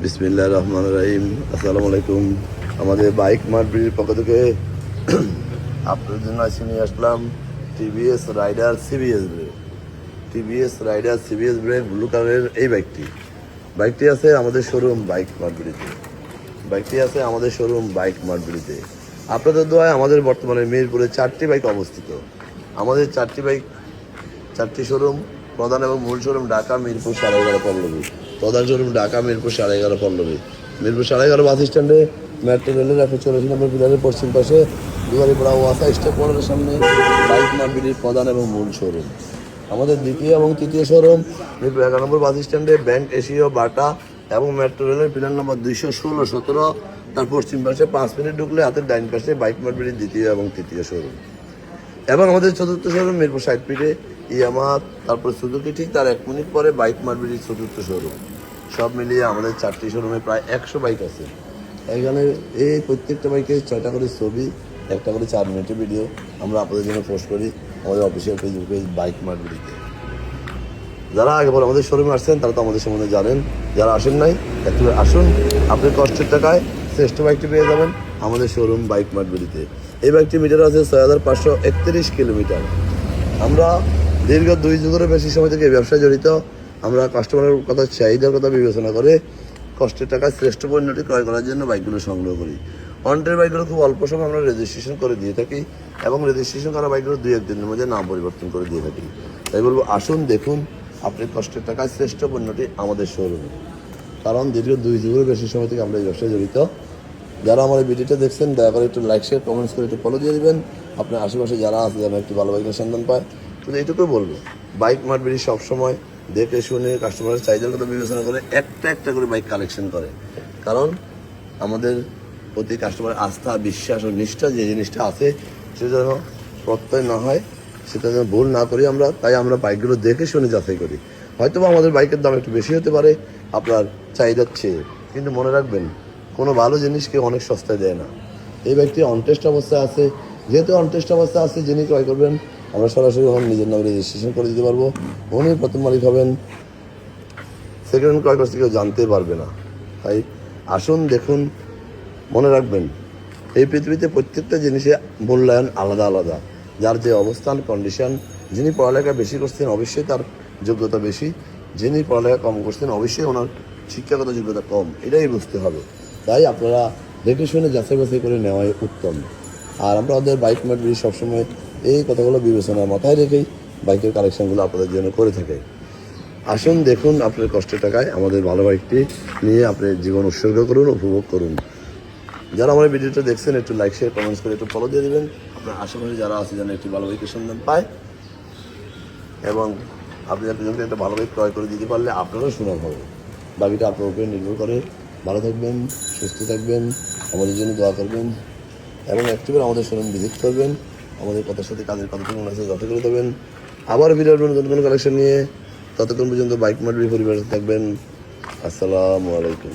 বিসমিল্লাহির রহমানির রহিম। আসসালামু আলাইকুম। আমাদের বাইক মার্কেটের পক্ষ থেকে আপনাদের জন্য আজকে নিয়ে আসলাম TVS Raider CBS brake. TVS Raider CBS brake blue কালারের এই বাইকটি আছে আমাদের শোরুম বাইক মার্কেটে। আপনাদের দোয়ায় আমাদের বর্তমানে মিরপুরে 4টি বাইক অবস্থিত। আমাদের 4টি শোরুম, প্রধান এবং মূল শোরুম ঢাকা মিরপুর 11.5 পল্লবী। প্রধান শোরুম ঢাকা মিরপুর 11.5 পল্লবী। মিরপুর 11.5 বাস স্ট্যান্ডে মেট্রো রেলের 184 নম্বর পিলারের পশ্চিম পাশে দুয়ারিপাড়া ওয়াসা স্টেপ ওয়ানের সামনে বাইক মার্কেটের প্রধান এবং মূল শোরুম। আমাদের দ্বিতীয় এবং তৃতীয় শোরুম মিরপুর 11 নম্বর বাস স্ট্যান্ডে ব্যাংক এশিয়া বাটা এবং মেট্রো রেলের পিলার নম্বর 216, 17 তার পশ্চিম পাশে 5 মিনিট ঢুকলে হাতের ডাইন পাশে বাইক মার্কেটের দ্বিতীয় এবং তৃতীয় শোরুম। এবং আমাদের চতুর্থ শোরুম মিরপুর 60 ফিটে ইয়ামা, তারপর সুজুকি, ঠিক তার 1 মিনিট পরে বাইক মার্কেটের চতুর্থ শোরুম। সব মিলিয়ে আমাদের 4টি শোরুমে প্রায় 100 বাইক আছে। এখানে এই প্রত্যেকটা বাইকের 6টা করে ছবি, একটা করে 4 মিনিটের ভিডিও আমরা আপনাদের জন্য পোস্ট করি আমাদের অফিসিয়াল পেজ বাইক মার্কেটে। যারা আগে বলে আমাদের শোরুমে আসছেন তারা তো আমাদের সম্বন্ধে জানেন, যারা আসেন নাই একটু আসুন, আপনি কষ্টের টাকায় শ্রেষ্ঠ বাইকটি পেয়ে যাবেন আমাদের শোরুম বাইক মার্কেটে। এই বাইকটি মিটার আছে 6531 কিলোমিটার। আমরা দীর্ঘ 2 যুগেরও বেশি সময় থেকে এই ব্যবসায় জড়িত। আমরা কাস্টমারের কথা, চাহিদার কথা বিবেচনা করে কষ্টের টাকায় শ্রেষ্ঠ পণ্যটি ক্রয় করার জন্য বাইকগুলো সংগ্রহ করি। অন্টের বাইকগুলো খুব অল্প সময় আমরা রেজিস্ট্রেশন করে দিয়ে থাকি এবং রেজিস্ট্রেশন করা বাইকগুলো 2-1 দিনের মধ্যে নাম পরিবর্তন করে দিয়ে থাকি। তাই বলবো, আসুন দেখুন আপনি কষ্টের টাকায় শ্রেষ্ঠ পণ্যটি আমাদের শোরুমে। কারণ দীর্ঘ 2 যুগেরও বেশি সময় থেকে আমরা এই ব্যবসায় জড়িত। যারা আমার এই ভিডিওটা দেখছেন দয়া করে একটু লাইক, শেয়ার, কমেন্টস করে একটু ফলো দিয়ে দেবেন। আপনার আশেপাশে যারা আছে যেন একটু ভালো বাইকের সন্ধান পায়। কিন্তু এইটুকুই বলবো, বাইক মার্কেট সবসময় দেখে শুনে কাস্টমারের চাহিদার কথা বিবেচনা করে একটা করে বাইক কালেকশন করে। কারণ আমাদের প্রতি কাস্টমারের আস্থা, বিশ্বাস ও নিষ্ঠা যে জিনিসটা আছে সেটা যেন প্রত্যয় না হয়, সেটা যেন ভুল না করি আমরা। তাই আমরা বাইকগুলো দেখে শুনে যাচাই করি। হয়তো আমাদের বাইকের দাম একটু বেশি হতে পারে আপনার চাহিদার চেয়ে, কিন্তু মনে রাখবেন কোনো ভালো জিনিসকে অনেক সস্তায় দেয় না। এই বাইকটি অনটেস্ট অবস্থায় আছে। যেহেতু অনটেস্ট অবস্থায় আছে, যিনি ক্রয় করবেন আমরা সরাসরি নিজের নামে রেজিস্ট্রেশন করে দিতে পারবো। উনি প্রথম মালিক হবেন, সেকেন্ড হ্যান্ড ক্রয় করতে কেউ জানতে পারবে না। তাই আসুন দেখুন, মনে রাখবেন এই পৃথিবীতে প্রত্যেকটা জিনিসের মূল্যায়ন আলাদা আলাদা। যার যে অবস্থান, কন্ডিশন, যিনি পড়ালেখা বেশি করছেন অবশ্যই তার যোগ্যতা বেশি, যিনি পড়ালেখা কম করছেন অবশ্যই ওনার শিক্ষাগত যোগ্যতা কম, এটাই বুঝতে হবে। তাই আপনারা দেখে শুনে যাচাই বাছাই করে নেওয়াই উত্তম। আর আমরা আমাদের বাইক মার্কেটে সবসময় এই কথাগুলো বিবেচনার মাথায় রেখেই বাইকের কালেকশনগুলো আপনাদের জন্য করে থাকে। আসুন দেখুন আপনার কষ্টের টাকায় আমাদের ভালো বাইকটি নিয়ে আপনি জীবন উৎসর্গ করুন, উপভোগ করুন। যারা আমার ভিডিওটা দেখছেন একটু লাইক, শেয়ার, কমেন্টস করে একটু ফলো দিয়ে দেবেন। আপনার আশেপাশে যারা আছে যেন একটি ভালো বাইকের সন্ধান পায় এবং আপনি একজনকে একটা ভালো বাইক ক্রয় করে দিতে পারলে আপনারও সুনাম হবে। বাকিটা আপনার উপরে নির্ভর করে। ভালো থাকবেন, সুস্থ থাকবেন, আমাদের জন্য দোয়া করবেন এবং একটিবার আমাদের শোরুম ভিজিট করবেন। আমাদের কথার সাথে কাজের কতটুকু মনে আছে যত করে দেবেন। আবার ভিডিওর নতুন কোনো কালেকশন নিয়ে, ততক্ষণ পর্যন্ত বাইক মার্কেট পরিবারে থাকবেন। আসসালামু আলাইকুম।